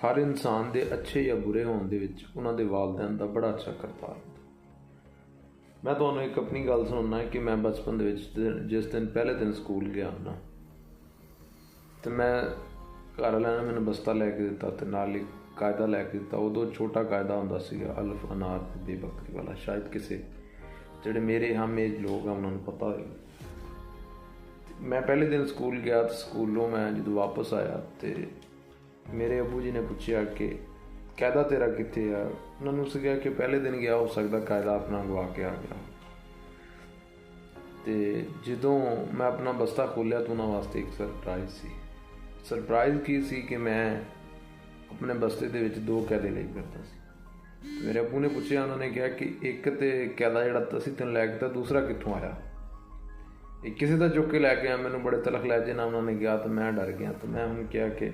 ਹਰ ਇਨਸਾਨ ਦੇ ਅੱਛੇ ਜਾਂ ਬੁਰੇ ਹੋਣ ਦੇ ਵਿੱਚ ਉਹਨਾਂ ਦੇ ਵਾਲਿਦੈਨ ਦਾ ਬੜਾ ਅੱਛਾ ਕਿਰਦਾਰ ਹੁੰਦਾ। ਮੈਂ ਤੁਹਾਨੂੰ ਇੱਕ ਆਪਣੀ ਗੱਲ ਸੁਣਾਉਣਾ ਕਿ ਮੈਂ ਬਚਪਨ ਦੇ ਵਿੱਚ ਜਿਸ ਦਿਨ ਪਹਿਲੇ ਦਿਨ ਸਕੂਲ ਗਿਆ ਨਾ, ਅਤੇ ਮੈਂ ਘਰ ਵਾਲਿਆਂ ਨੇ ਮੈਨੂੰ ਬਸਤਾ ਲੈ ਕੇ ਦਿੱਤਾ ਅਤੇ ਨਾਲ ਹੀ ਕਾਇਦਾ ਲੈ ਕੇ ਦਿੱਤਾ। ਉਦੋਂ ਛੋਟਾ ਕਾਇਦਾ ਹੁੰਦਾ ਸੀਗਾ, ਅਲਫ ਅਨਾਰ ਬੇਬਕਰੀ ਵਾਲਾ, ਸ਼ਾਇਦ ਕਿਸੇ ਜਿਹੜੇ ਮੇਰੇ ਹਮ ਏਜ ਲੋਕ ਆ ਉਹਨਾਂ ਨੂੰ ਪਤਾ ਹੋਏ। ਮੈਂ ਪਹਿਲੇ ਦਿਨ ਸਕੂਲ ਗਿਆ ਅਤੇ ਸਕੂਲੋਂ ਮੈਂ ਜਦੋਂ ਵਾਪਸ ਆਇਆ ਅਤੇ ਮੇਰੇ ਅੱਬੂ ਜੀ ਨੇ ਪੁੱਛਿਆ ਕਿ ਕਾਇਦਾ ਤੇਰਾ ਕਿੱਥੇ ਆ। ਉਹਨਾਂ ਨੂੰ ਸੀਗਾ ਕਿ ਪਹਿਲੇ ਦਿਨ ਗਿਆ, ਹੋ ਸਕਦਾ ਕਾਇਦਾ ਆਪਣਾ ਗਵਾ ਕੇ ਆ ਗਿਆ। ਅਤੇ ਜਦੋਂ ਮੈਂ ਆਪਣਾ ਬਸਤਾ ਖੋਲ੍ਹਿਆ ਤਾਂ ਉਹਨਾਂ ਵਾਸਤੇ ਇੱਕ ਸਰਪ੍ਰਾਈਜ਼ ਸੀ। ਸਰਪ੍ਰਾਈਜ਼ ਕੀ ਸੀ ਕਿ ਮੈਂ ਆਪਣੇ ਬਸਤੇ ਦੇ ਵਿੱਚ 2 ਕਾਇਦੇ ਲਈ ਫਿਰਦਾ ਸੀ। ਮੇਰੇ ਅੱਬੂ ਨੇ ਪੁੱਛਿਆ, ਉਹਨਾਂ ਨੇ ਕਿਹਾ ਕਿ ਇੱਕ ਤਾਂ ਕਾਇਦਾ ਜਿਹੜਾ ਅਸੀਂ ਤੈਨੂੰ ਲੈ ਕੇ ਦਿੱਤਾ, ਦੂਸਰਾ ਕਿੱਥੋਂ ਆਇਆ? ਇਹ ਕਿਸੇ ਦਾ ਚੁੱਕ ਕੇ ਲੈ ਕੇ ਆਇਆ। ਮੈਨੂੰ ਬੜੇ ਤਲਖ ਲਹਿਜੇ ਨਾਲ ਉਹਨਾਂ ਨੇ ਕਿਹਾ ਤਾਂ ਮੈਂ ਡਰ ਗਿਆ। ਤਾਂ ਮੈਂ ਹੁਣ ਕਿਹਾ ਕਿ